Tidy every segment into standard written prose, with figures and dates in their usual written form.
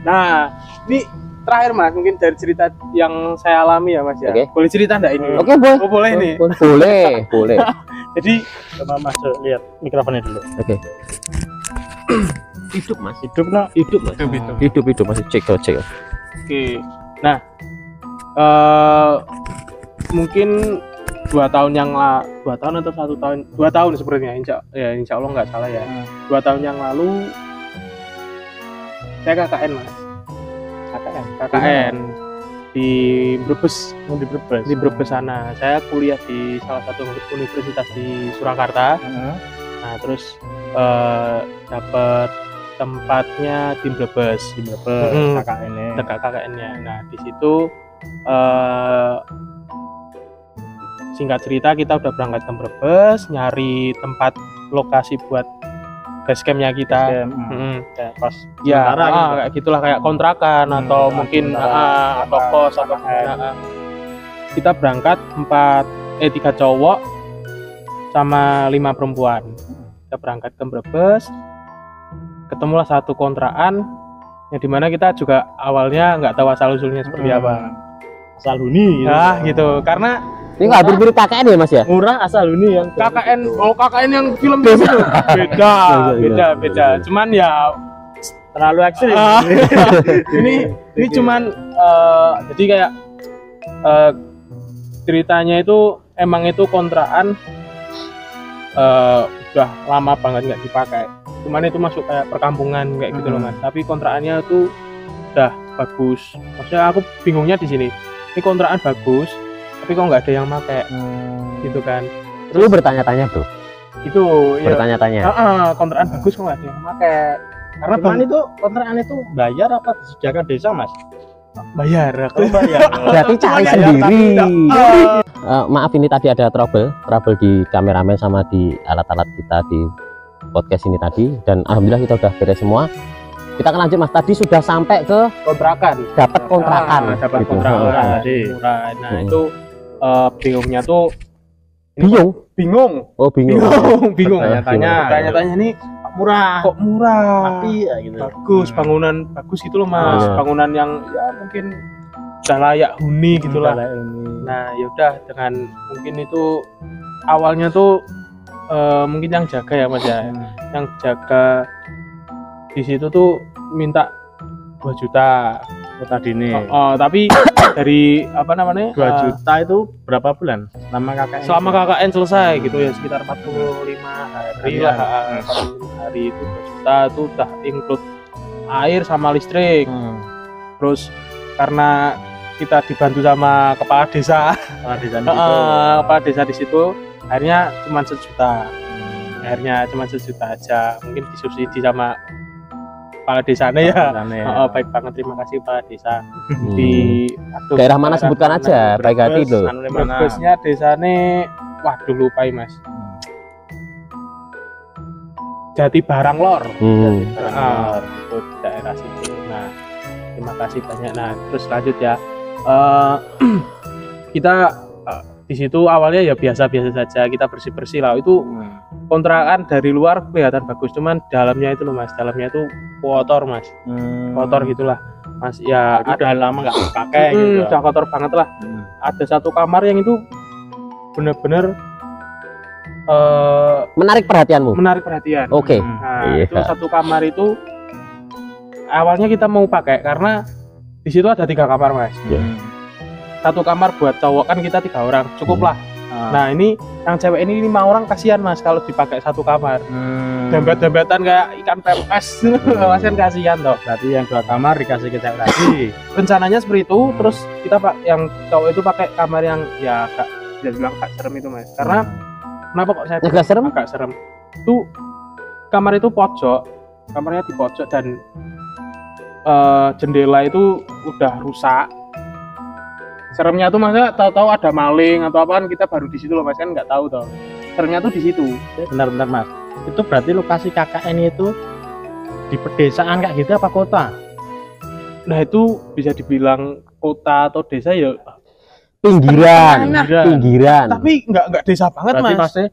Nah, ini terakhir Mas, mungkin dari cerita yang saya alami ya Mas ya. Oke. Boleh cerita enggak ini? Oke, boleh. Oh, boleh nih. Boleh. Jadi coba Mas lihat mikrofonnya dulu. Oke. Hidup Mas. Hidup no? Hidup Mas. Hidup Mas. Cek. Oke. Nah, mungkin 2 tahun atau 1 tahun, 2 tahun sebenarnya, insya Allah nggak salah ya. 2 tahun yang lalu saya KKN Mas. KKN di Brebes. Di Brebes sana. Saya kuliah di salah satu universitas di Surakarta. Nah, terus dapat tempatnya di Brebes. KKN-nya. Nah, di situ singkat cerita kita udah berangkat ke Brebes, nyari tempat lokasi buat basecampnya kita. Pas ya kayak gitulah, kayak kontrakan atau mungkin atau kos atau kita berangkat 3 cowok sama 5 perempuan. Kita berangkat ke Brebes, ketemulah satu kontrakan yang dimana kita juga awalnya nggak tahu asal usulnya seperti apa. Asal huni gitu. Nah gitu, karena ini nggak mirip KKN ya Mas ya? Murah asal huni yang KKN, KKN yang film itu beda. Cuman ya terlalu ekstrim. ini cuman jadi kayak ceritanya itu emang itu kontrakan udah lama banget nggak dipakai. Cuman itu masuk kayak perkampungan kayak gitu loh Mas. Tapi kontrakannya tuh udah bagus. Maksudnya aku bingungnya di sini. Ini kontrakan bagus, tapi kok nggak ada yang pakai, gitu kan. Terus bertanya-tanya Bro. Itu bertanya-tanya. Kontrakan bagus kok nggak ada yang pakai. Karena itu kontrakan itu bayar apa disediakan desa Mas? Bayar. Berarti cari sendiri. Maaf ini tadi ada trouble di kameramen sama di alat-alat kita di podcast ini tadi, dan alhamdulillah kita udah beres semua. Kita akan lanjut Mas, tadi sudah sampai ke kontrakan, dapat kontrakan. Nah itu bingungnya tuh bingung. Tanya-tanya ini kok murah tapi ya gitu. Bagus, bangunan bagus gitu loh Mas. Bangunan yang ya mungkin udah layak huni gitulah. Nah yaudah, dengan mungkin itu awalnya tuh mungkin yang jaga ya Mas ya, yang jaga di situ tuh minta 2 juta tadi nih. Tapi dari 2 juta itu berapa bulan? Selama KKN selesai gitu ya, sekitar 45 hari lah. 45 hari itu 2 juta itu udah include air sama listrik. Terus karena kita dibantu sama kepala desa di situ, akhirnya cuma 1 juta. Aja, mungkin disubsidi sama kepala desanya ya. Baik banget, terima kasih kepala desa. Di daerah mana sebutkan aja, baik hati loh. Brebesnya desane, waduh lupa Mas. Jati Barang Lor. Itu daerah situ. Nah, terima kasih banyak. Nah, terus lanjut ya. Kita di situ awalnya ya biasa-biasa saja, kita bersih-bersih lah. Itu kontrakan dari luar kelihatan bagus, cuman dalamnya itu loh Mas, dalamnya itu kotor Mas. Kotor gitulah Mas. Ya udah lama nggak dipakai gitu. Udah kotor banget lah. Ada satu kamar yang itu bener-bener menarik perhatianmu. Oke. Nah, itu satu kamar itu awalnya kita mau pakai karena di situ ada 3 kamar Mas. Satu kamar buat cowok kan kita 3 orang, cukup lah. Nah ini yang cewek ini 5 orang, kasihan Mas kalau dipakai satu kamar. Dempet-dempetan kayak ikan pepes. Mas kan kasihan toh. Berarti yang 2 kamar dikasih ke cewek lagi. Rencananya seperti itu. Terus kita yang cowok itu pakai kamar yang ya agak bisa bilang agak serem itu Mas. Karena kenapa kok saya agak serem? Agak serem. Tuh kamar itu pojok, kamarnya di pojok, dan jendela itu udah rusak. Seremnya tuh maksudnya tahu-tahu ada maling atau apa kan kita baru di situ loh Mas, kan nggak tahu toh. Seremnya tuh di situ. Benar-benar Mas. Itu berarti lokasi KKN itu di pedesaan kayak gitu apa kota? Nah itu bisa dibilang kota atau desa ya. Pinggiran. Tapi nggak desa banget berarti Mas. Pasti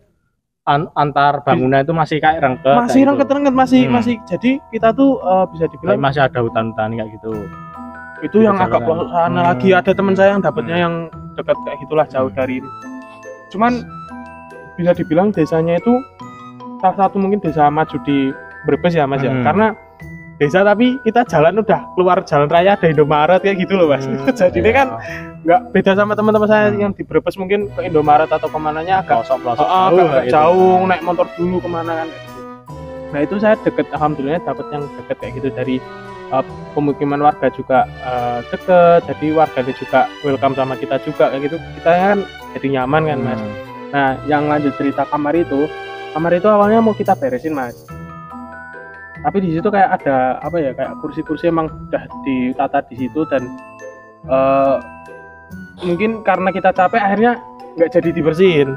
antar bangunan itu masih kayak rengket. Masih kayak rengket-rengket masih. Jadi kita tuh bisa dibilang masih ada hutan-hutan kayak gitu. Itu yang agak pelosok sana lagi. Ada teman saya yang dapatnya yang dekat kayak gitulah, jauh dari ini. Cuman bisa dibilang desanya itu salah satu mungkin desa maju di Brebes ya Mas ya. Karena desa tapi kita jalan udah keluar jalan raya, ada Indomaret kayak gitu loh Mas. Jadi ini kan nggak beda sama teman-teman saya yang di Brebes mungkin ke Indomaret atau kemananya agak agak jauh, naik motor dulu kemana kan kayak gitu. Nah itu saya deket, alhamdulillah dapat yang deket kayak gitu dari pemukiman warga juga deket, jadi warganya juga welcome sama kita juga kayak gitu, kita kan jadi nyaman kan Mas. Nah yang lanjut cerita kamar itu awalnya mau kita beresin Mas, tapi di situ kayak ada apa ya, kayak kursi-kursi emang udah ditata di situ dan mungkin karena kita capek akhirnya nggak jadi dibersihin.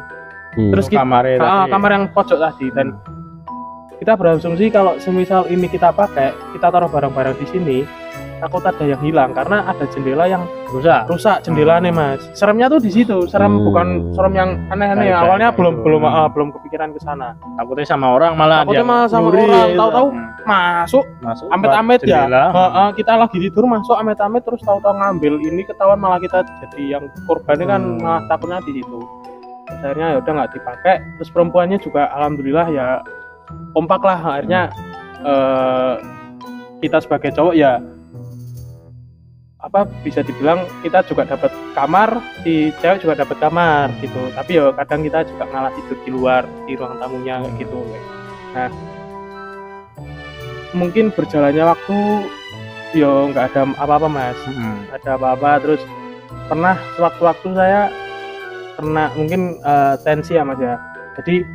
Terus kamar yang pojok tadi dan kita berasumsi kalau semisal ini kita pakai, kita taruh barang-barang di sini, takut ada yang hilang karena ada jendela yang rusak jendelanya Mas. Seremnya tuh di situ, bukan serem yang aneh-aneh. Awalnya belum kepikiran ke sana. Takutnya sama orang malah. Sama orang, tahu-tahu masuk amit-amit ya. Kita lagi tidur masuk amit-amit terus tahu-tahu ngambil ini, ketahuan malah kita jadi yang korbannya kan, malah takutnya di situ. Akhirnya ya udah nggak dipakai. Terus perempuannya juga alhamdulillah ya kompak lah, akhirnya kita sebagai cowok ya apa bisa dibilang kita juga dapat kamar, si cewek juga dapat kamar gitu. Tapi ya kadang kita juga ngalah tidur di luar di ruang tamunya kayak gitu. Nah mungkin berjalannya waktu yo nggak ada apa-apa Mas, nggak ada apa-apa. Terus pernah sewaktu-waktu saya kena mungkin tensi ya Mas ya, jadi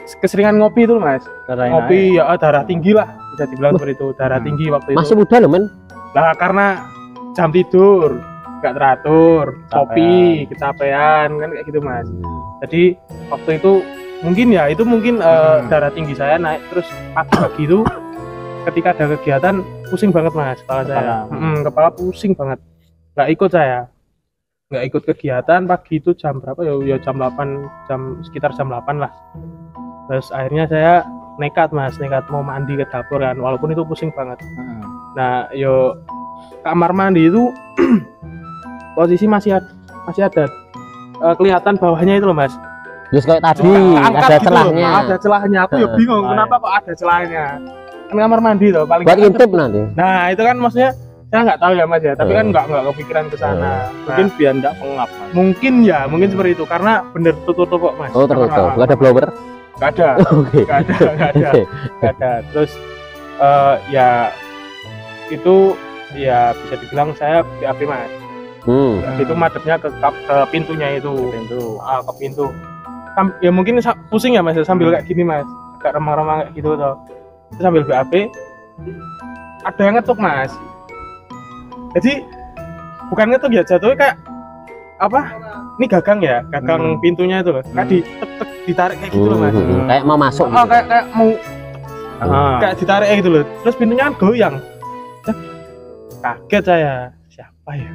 keseringan ngopi itu Mas, ngopi ya darah tinggi lah bisa dibilang seperti itu, darah tinggi waktu itu. Masih muda loh men. Lah karena jam tidur nggak teratur, kopi kecapean kan kayak gitu Mas. Jadi waktu itu mungkin darah tinggi saya naik, terus pagi-pagi itu ketika ada kegiatan pusing banget Mas kepala saya. Kepala pusing banget, nggak ikut kegiatan pagi itu jam berapa ya jam 8, sekitar jam 8 lah. Terus akhirnya saya nekat mau mandi ke dapur kan, walaupun itu pusing banget. Nah yo kamar mandi itu posisi masih ada kelihatan bawahnya itu loh Mas. Terus kayak tadi ada celahnya. Ada celahnya. Aku ya bingung kenapa kok ada celahnya. Kan kamar mandi tuh paling buat intip nanti. Nah itu kan maksudnya saya nggak tahu ya Mas ya, tapi kan nggak kepikiran ke sana. Mungkin biar nggak pengap Mas. Mungkin seperti itu karena bener tutup kok Mas. Oh tertutup, nggak ada blower? Nggak ada. Nggak ada. Terus ya itu ya bisa dibilang saya BAB Mas. Itu madepnya ke pintunya itu. Ke pintu. Ya mungkin pusing ya Mas sambil kayak gini Mas, agak remang-remang kayak gitu tuh. Sambil BAB ada yang ngetuk Mas. Jadi bukan ngetuk ya, jatuhnya kayak apa? Ini gagang pintunya itu loh. Kayak ditarik kayak gitu loh Mas. Kayak mau masuk. Kayak mau kayak ditarik kayak gitu loh. Terus pintunya kan goyang. Kaget saya, siapa ya?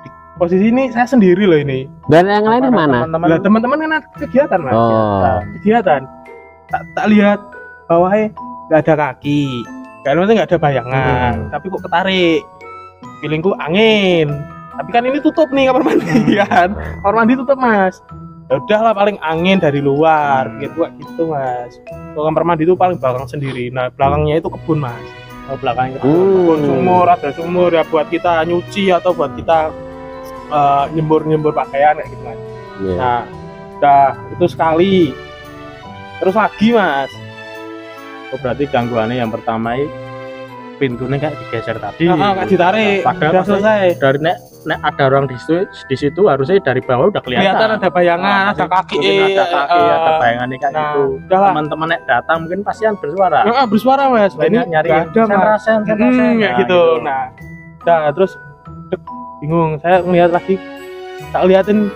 Di posisi ini saya sendiri loh ini. Dan yang lain mana? Teman-teman kan ada kegiatan Mas. Kegiatan. Tak lihat bawahnya nggak ada kaki, nggak ada bayangan, tapi kok ketarik. Feelingku angin. Tapi kan ini tutup nih kamar mandi kan. Kamar mandi tutup Mas. Ya udahlah paling angin dari luar gitu Mas. Kalau kamar mandi itu paling belakang sendiri. Nah belakangnya itu kebun Mas. Belakangnya kebun, ada sumur ya buat kita nyuci atau buat kita nyembur pakaian kayak gitu Mas. Nah udah itu sekali. Terus lagi Mas. Berarti gangguannya yang pertama pintunya kayak digeser tadi. Kayak ditarik. Padahal selesai. Dari nek ada orang di situ harusnya dari bawah udah kelihatan ada bayangan, ada kaki, ada bayangan kayak gitu. Teman-teman nek datang mungkin pasti kan bersuara. Bersuara Mas. Ini nyari sen kayak gitu. Nah, terus bingung. Saya ngeliat lagi, tak liatin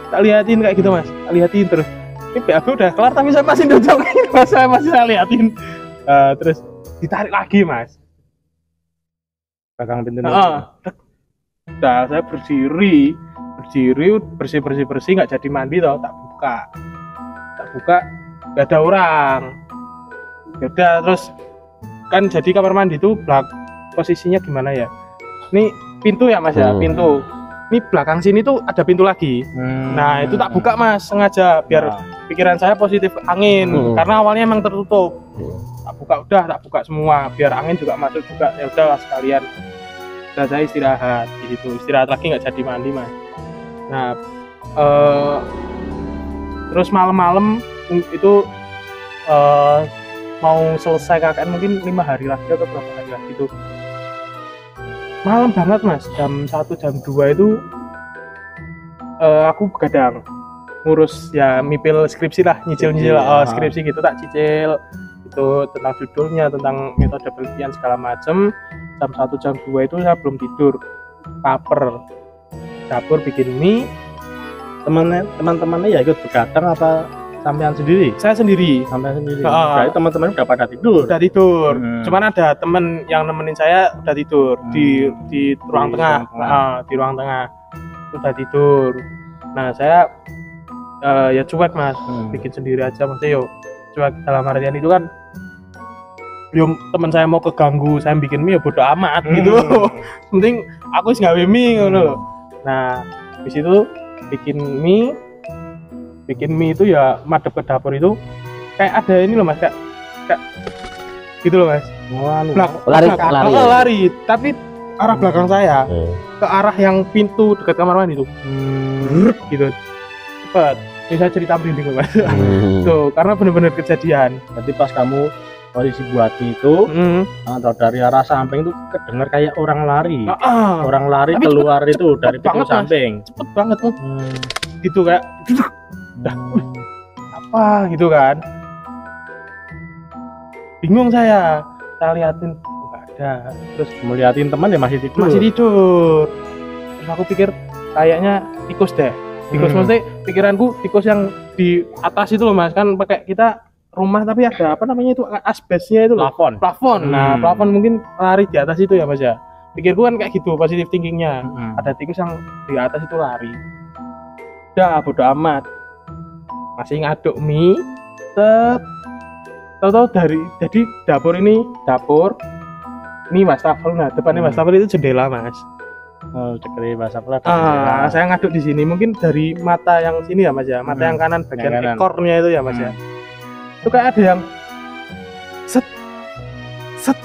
kayak gitu Mas. Tak liatin terus. Ini BAB udah kelar tapi saya masih duduk Mas. Saya liatin. Terus ditarik lagi Mas. Belakang pintu. Udah saya berdiri bersih nggak jadi mandi tau, tak buka nggak ada orang. Ya udah, terus kan jadi kamar mandi itu posisinya gimana ya, ini pintu ya mas ya, pintu ini belakang sini tuh ada pintu lagi. Nah itu tak buka mas, sengaja biar pikiran saya positif angin, karena awalnya emang tertutup. Tak buka semua biar angin juga masuk juga. Ya udahlah sekalian, udah saya istirahat lagi, nggak jadi mandi mas. Nah terus malam-malam itu mau selesai KKN mungkin 5 hari lagi atau berapa hari lagi itu, malam banget mas, jam 1 jam 2 itu aku begadang ngurus ya, mipil skripsi lah, nyicil skripsi gitu, tak cicil itu tentang judulnya, tentang metode penelitian segala macem. Jam 1 jam 2 itu saya belum tidur, paper dapur bikin mie. Teman-temannya ya ikut begadang apa sampean sendiri? Saya sendiri. Sampean sendiri. Jadi teman-teman udah pada tidur. Udah tidur. Cuman ada temen yang nemenin saya udah tidur di ruang tengah. Di ruang tengah udah tidur. Nah saya ya cuek mas, bikin sendiri aja maksudnya. Cuek dalam artian itu kan, teman saya mau keganggu saya bikin mie ya bodo amat gitu. Penting aku sih gawe mie ngono. Nah di situ bikin mie itu ya madep ke dapur itu kayak ada ini loh mas, kayak gitu loh mas. Lari tapi arah belakang saya ke arah yang pintu dekat kamar mandi itu gitu cepet. Ini saya cerita merinding mas. Tuh karena benar-benar kejadian. Berarti pas kamu posisi buati itu atau dari arah samping itu kedengar kayak orang lari. Orang lari tapi keluar cepet, itu dari pintu samping. Cepet banget tuh. Gitu kayak apa gitu kan. Bingung saya liatin nggak ada. Terus melihatin teman ya masih tidur. Terus aku pikir kayaknya tikus deh. Tikus maksudnya pikiranku tikus yang di atas itu loh mas, kan pakai kita rumah tapi ada apa namanya itu asbesnya itu loh, plafon. Nah plafon mungkin lari di atas itu ya mas ya, pikirku kan kayak gitu positive thinkingnya. Ada tikus yang di atas itu lari. Udah bodo amat, masih ngaduk mie. Tahu-tahu jadi dapur ini wastafel. Nah depannya wastafel itu jendela mas. Cekri wastafel. Saya ngaduk di sini, mungkin dari mata yang sini ya mas ya, mata yang kanan bagian ekornya itu ya mas ya. Itu kayak ada yang set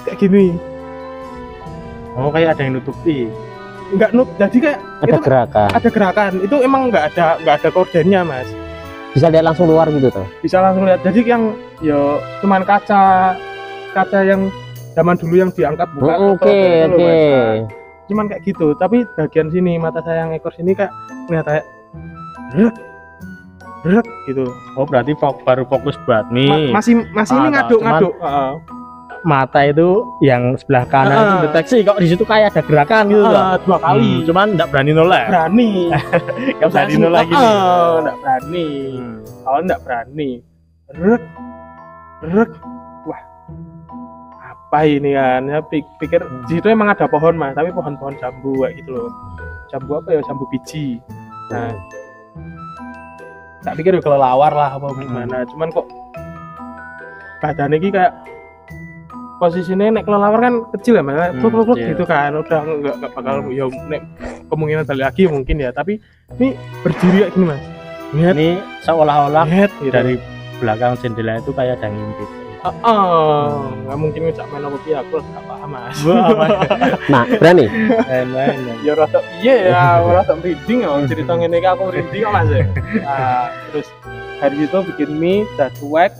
kayak gini. Oh kayak ada yang nutupi. Jadi kayak ada gerakan. Itu emang nggak ada kordennya mas. Bisa lihat langsung luar gitu tuh. Bisa langsung lihat. Jadi yang cuman kaca yang zaman dulu yang diangkat buka. Oke. Cuman kayak gitu. Tapi bagian sini mata saya yang ekor sini kayak lihat kayak gitu. Oh berarti baru fokus buat mie. Masih ini ngaduk. Mata itu yang sebelah kanan itu deteksi kok di situ kayak ada gerakan gitu loh. 2 kali. Cuman enggak berani nolak. Enggak berani nolak gini. Enggak berani. Awalnya enggak berani. Wah. Apa ini kan? Saya pikir di situ emang ada pohon mas, tapi pohon-pohon jambu kayak gitu loh. Jambu apa ya? Jambu biji. Nah, tak pikir kelelawar lah apa gimana. Cuman kok badannya ini kayak posisinya nek kelelawar kan kecil ya mas, gitu kan, udah nggak bakal ya nek kemungkinan balik lagi mungkin ya, tapi ini berdiri kayak gini mas. Ini seolah-olah dari belakang jendela itu kayak ada ngintip. Nggak mungkin ngejak main apa aku nggak paham mas. Nah berani. Ya rasa rasa merinding ya, cerita ngene iki aku merinding mas ya. Nah, terus dari situ bikin mie udah cuek.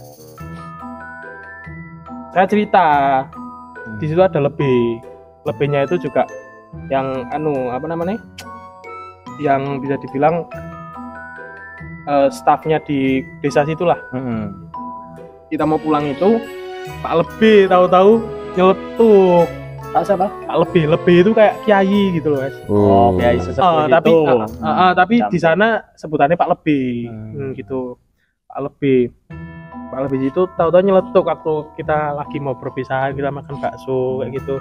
Saya cerita di situ ada lebihnya itu juga yang apa namanya, yang bisa dibilang stafnya di desa situlah. Kita mau pulang itu Pak Lebih tahu-tahu nyeletuk. Pak siapa? Pak Lebih itu kayak kiai gitu loh mas. Oh kiai sesepuh itu. Tapi di sana sebutannya Pak Lebih gitu. Pak Lebih itu tahu-tahu nyeletuk waktu kita lagi mau berpisahan, kita makan bakso kayak gitu.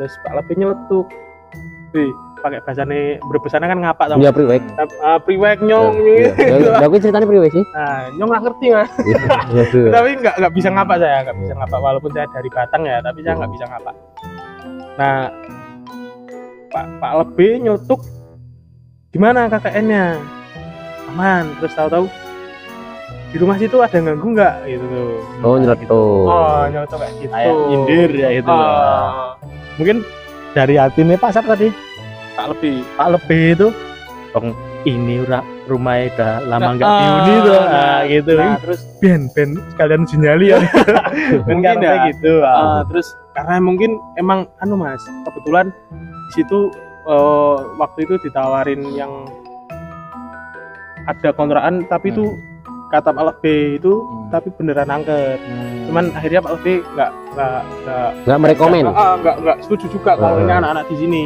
Terus Pak Lebih nyeletuk, pakai bahasane Brebesane kan ngapak tau. Iya priwek. Priwek nyong Ya aku ceritanya priwek sih. Nah, nyong nggak ngerti Mas. Tapi nggak bisa ngapak saya, nggak bisa ngapak walaupun saya dari Batang ya, tapi saya nggak bisa ngapak. Nah, Pak Lebih nyutuk gimana KKN-nya? Aman, terus tahu-tahu di rumah situ ada ganggu nggak gitu tuh. Oh nyeletuk. Oh nyeletuk kayak gitu. Kayak nyindir ya itu. Mungkin dari hatinya Pak siapa tadi? Pak Lebih itu ini rumahnya udah lama nggak dihuni tuh gitu. Nah, terus ben sekalian sinyali ya. Mungkin ya gitu. Terus karena mungkin emang Mas, kebetulan di situ waktu itu ditawarin yang ada kontrakan tapi itu kata Pak Lebih itu tapi beneran angker. Cuman akhirnya Pak Lebih nggak merekomen. Nggak setuju juga kalau ini anak-anak di sini.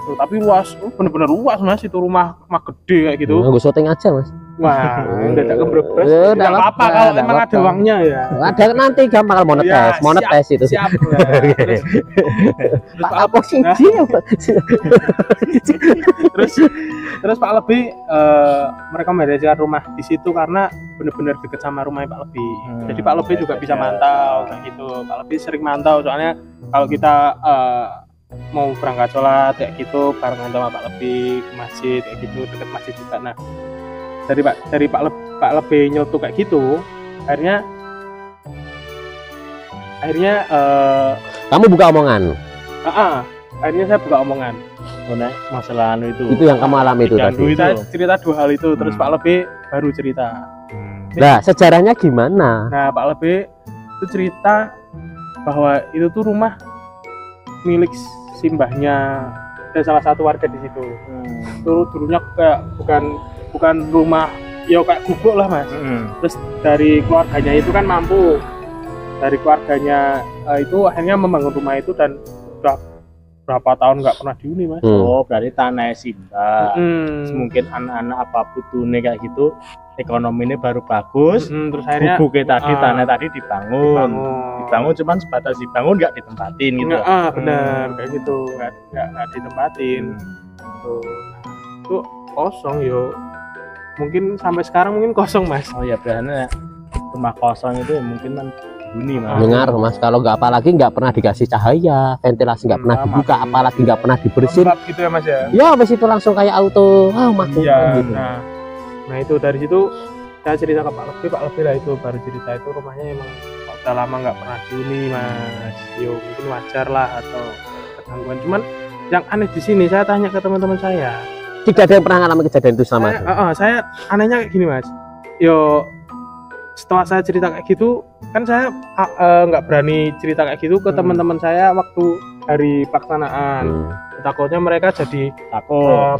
Tuh, tapi luas, bener-bener luas Mas, itu rumah gede kayak gitu. Nggak syuting aja Mas. Wah, udah tak Brebes. Tidak apa-apa kalau memang ada uangnya ya. Ada nanti gampang kalau monetes itu. Siap. Apa sih? Terus Pak Lebih merekomendasikan rumah di situ karena benar-benar dekat sama rumah Pak Lebih. Jadi Pak Lebih juga bisa mantau kayak gitu. Pak Lebih sering mantau soalnya kalau kita mau berangkat sholat kayak gitu barengan sama Pak Lebih ke masjid kayak gitu, dekat masjid juga. Nah, dari Pak Lebih nyotu kayak gitu, akhirnya kamu buka omongan. Akhirnya saya buka omongan. Masalah itu yang kamu alami itu tadi. Saya cerita 2 hal itu, terus Pak Lebih baru cerita. Nah, sejarahnya gimana? Nah, Pak Lebih itu cerita bahwa itu tuh rumah milik simbahnya dan salah satu warga di situ. Dulunya kayak bukan rumah ya kayak gubuk lah Mas. Terus dari keluarganya itu kan mampu. Dari keluarganya itu akhirnya membangun rumah itu dan udah berapa tahun nggak pernah dihuni Mas. Oh berarti tanah simbah. Mungkin anak-anak apa putune kayak gitu ekonominya baru bagus. Terus akhirnya gubuknya tadi tanah tadi dibangun cuman sebatas dibangun nggak ditempatin gitu. Benar kayak gitu nggak ditempatin. Tuh kosong yo. Mungkin sampai sekarang mungkin kosong Mas. Oh ya berarti rumah kosong itu mungkin kan huni Mas. Dengar Mas, kalau nggak apalagi nggak pernah dikasih cahaya, ventilasi nggak pernah dibuka, apalagi nggak pernah dibersihin. Gitu ya Mas ya. Ya habis itu langsung kayak auto mati gitu. Nah itu dari situ saya cerita ke Pak Lebih lah itu baru cerita itu rumahnya emang udah lama nggak pernah dihuni Mas. Yo mungkin wajar lah atau ketangguhan. Cuman yang aneh di sini saya tanya ke teman-teman saya. Tidak ada yang pernah ngalamin kejadian itu sama. Saya anehnya kayak gini Mas. Yo setelah saya cerita kayak gitu kan saya nggak berani cerita kayak gitu ke teman-teman saya waktu hari pelaksanaan. Takutnya mereka jadi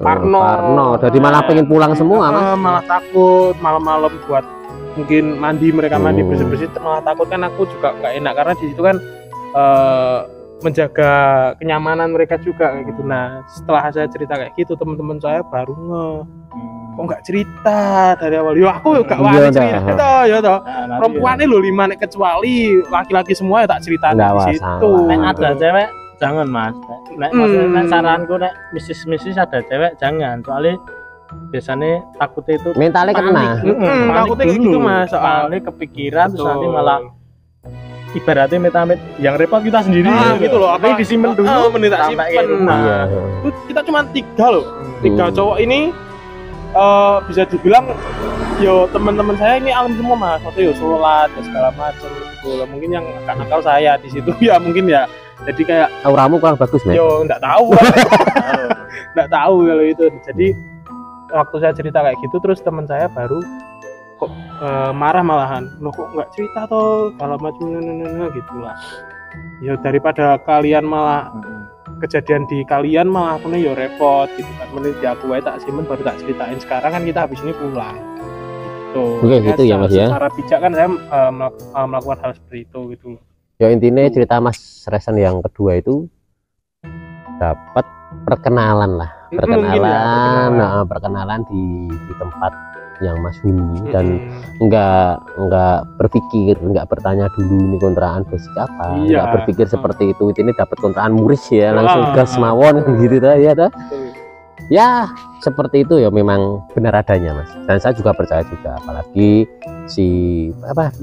parno, jadi malah pengen pulang semua Mas. Malah takut malam-malam buat mungkin mandi, mereka mandi bersih-bersih, malah takut kan aku juga nggak enak karena di situ kan menjaga kenyamanan mereka juga kayak gitu. Nah setelah saya cerita kayak gitu teman-teman saya baru kok nggak cerita dari awal. Yo aku nggak wani cerita ya toh. Perempuannya lo 5 nek kecuali laki-laki semua ya tak cerita di situ. Ada cewek jangan Mas. Nek saranku nek misis ada cewek jangan, soalnya biasanya takutnya itu mentalnya kena. Takutnya gitu Mas, soalnya kepikiran terus nanti malah ibaratnya metamit yang repot kita sendiri gitu loh. Apa disimpan dulu menit tak simpen. Kita cuma 3 loh. 3 cowok ini bisa dibilang yo teman-teman saya ini alim semua Mas. Waktu yo sholat dan segala macam gitu. Mungkin yang nakal saya di situ ya mungkin ya. Jadi kayak auramu kurang bagus Mas. Yo enggak tahu. Enggak tahu kalau itu. Jadi waktu saya cerita kayak gitu terus teman saya baru kok marah malahan. Loh kok enggak cerita toh kalau macam gitu lah. Ya daripada kalian malah kejadian di kalian malah aku nih yo repot gitu kan. Mending di aku aja tak simpen baru tak ceritain sekarang kan kita habis ini pulang. Gitu. Oke, gitu ya Mas ya. Secara bijak kan saya melakukan hal seperti itu gitu. Ya intinya cerita Mas Resen yang kedua itu dapat perkenalan lah, perkenalan di tempat yang Mas huni dan nggak berpikir, nggak bertanya dulu ini kontrakan basic apa, nggak berpikir seperti itu. Ini dapat kontrakan muris ya langsung gas mawon gitu ya, Ya seperti itu ya, memang benar adanya Mas, dan saya juga percaya juga, apalagi si apa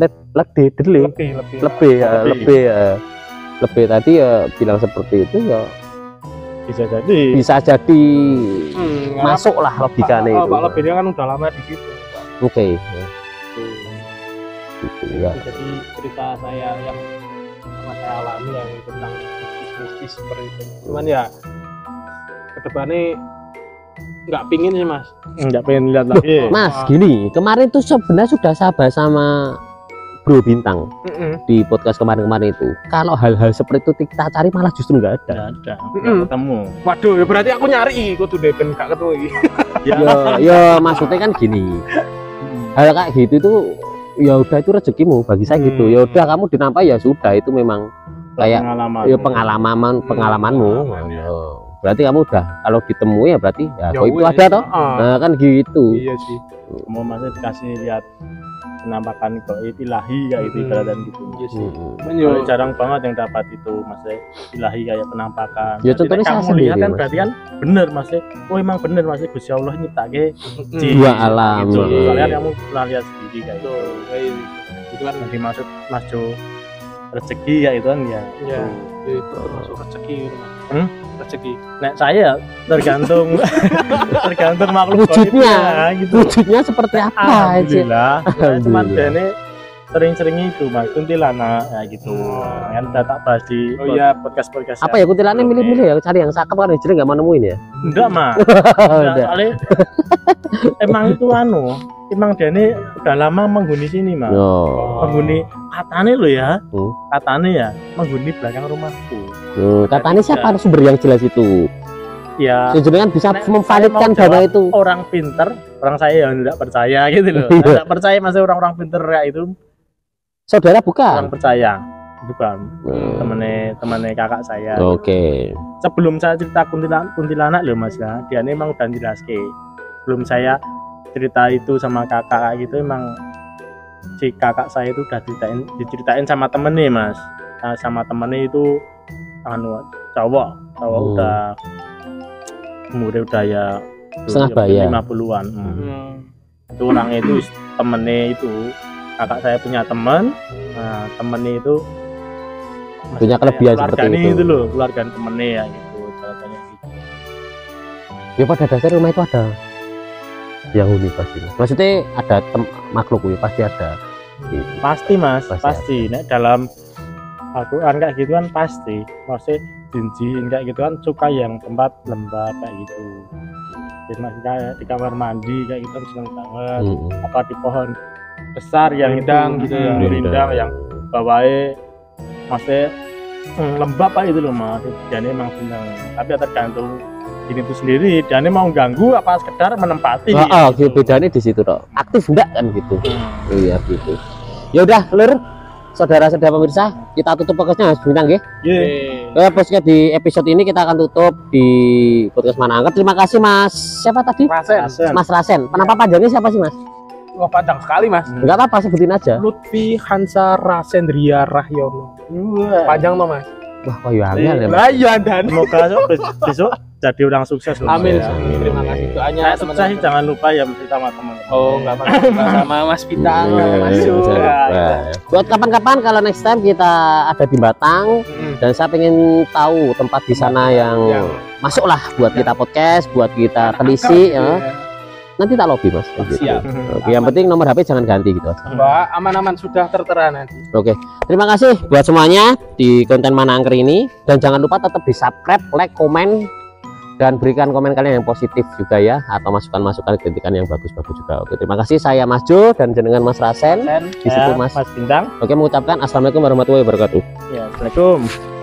lebih tadi ya bilang seperti itu ya, bisa jadi masuk lah logikanya itu. Pak lebihnya kan udah lama di situ. Oke. Gitu, ya. Jadi cerita saya yang pernah saya alami yang tentang mistis seperti itu. Cuman ya kedepannya nggak pingin sih Mas. Nggak pengen lihat lagi. Mas, gini, kemarin tuh sebenarnya sudah saya bahas sama Bro Bintang di podcast kemarin itu. Kalau hal-hal seperti itu kita cari malah justru nggak ada. Nggak ketemu. Waduh, ya berarti aku nyari kok tuh ben nggak ketemu. Ya maksudnya kan gini. Hal kayak gitu tuh ya udah, itu rezekimu bagi saya gitu. Ya udah, kamu dinampai ya sudah, itu memang kayak pengalamanmu. Berarti kamu udah, kalau ditemui ya berarti ya kok itu ada toh. Nah kan gitu. Iya sih. Mau masih dikasih lihat penampakan kok ilahi kayak itu ibaratnya gitu. Iya sih. Jarang banget yang dapat itu masih ilahi kayak penampakan. Ya contohnya saya sendiri lihat kan, berarti kan bener masih. Oh emang bener masih Gusti Allah nyiptake dua alam. Gitu. Soalnya kamu pernah lihat sendiri kayak itu. Itu kan yang dimaksud Mas Jo rezeki ya itu kan ya. Iya. Itu termasuk rezeki gitu. Rezeki. Nek saya tergantung makhluk wujudnya gitu. Wujudnya seperti apa aja. Alhamdulillah. Cuman dene sering-sering itu Mas, kuntilanak ya gitu. Kan udah tak bahas di podcast apa ya, kuntilanak milih-milih ya, cari yang cakep kan, jadi nggak mau nemuin ya. Enggak Mas. Soalnya emang itu emang dene udah lama menghuni sini Mas. Menghuni katane lo ya. Katane ya menghuni belakang rumahku. Katanya siapa sumber yang jelas itu? Ya. Jadi kan bisa memvalidkan bahwa itu orang pinter, orang saya yang tidak percaya gitu loh. Tidak percaya masih orang-orang pinter kayak itu. Saudara bukan? Orang percaya, bukan. Temennya kakak saya. Oke. Sebelum saya cerita kuntilanak loh Mas ya, dia ini emang udah jelaske. Sebelum saya cerita itu sama kakak gitu, emang si kakak saya itu udah diceritain sama temennya Mas. Nah, sama temennya itu cowok udah umurnya udah ya setengah bayar 50-an. Itu orangnya itu temennya itu kakak saya punya teman. Nah temennya itu punya kelebihan seperti itu loh, keluarga temennya ya gitu, caranya gitu. Ya pada dasarnya rumah itu ada yang unik pasti. Maksudnya ada makhluk ya, pasti ada. Pasti Mas, pasti. Nek dalam Al-Quran kayak gitu kan pasti. Maksudnya jin kayak gitu kan suka yang tempat lembab kayak gitu. Kayak di kamar mandi kayak gitu kan seneng banget. Apa di pohon besar yang rindang gitu ya, rindang yang bawahnya maksudnya lembab kayak gitu loh Mas. Dan emang seneng. Tapi tergantung ini tuh sendiri, dan ini mau ganggu apa sekedar menempati. Gitu. Bedanya di situ toh. Aktif enggak kan gitu. Iya gitu. Ya udah, Lur. Saudara-saudara pemirsa, kita tutup podcastnya Mas Bintang nggih. Nggih. Podcast di episode ini kita akan tutup di podcast Mana Angker. Terima kasih Mas. Siapa tadi? Rasen. Mas Rasen. Penapa panjangnya siapa sih Mas? Wah panjang sekali Mas. Enggak apa-apa, sebutin aja. Lutfi Hansa Rasendria Rahyono. Panjang toh Mas. Wah, kok ya angel ya. Lah iya dan semoga besok jadi orang sukses. Amin. Terima kasih doanya. Sukses jangan lupa ya mesti sama teman. Oh, enggak apa-apa sama Mas Bintang, Mas Jo. Buat kapan-kapan kalau next time kita ada di Batang dan saya pengen tahu tempat di sana yang masuklah buat kita podcast, buat kita telisi ya. Nanti tak lobby Mas. Siap. Oke, yang penting nomor HP jangan ganti gitu. Mbak, aman-aman sudah tertera nanti. Oke, terima kasih buat semuanya di konten Mana Angker ini, dan jangan lupa tetap di subscribe, like, komen, dan berikan komen kalian yang positif juga ya, atau masukan-masukan kritikan yang bagus-bagus juga. Oke, terima kasih. Saya Mas Jo dan jenengan Mas Rasen. Di situ Mas Bintang. Oke, mengucapkan assalamualaikum warahmatullahi wabarakatuh. Ya, assalamualaikum.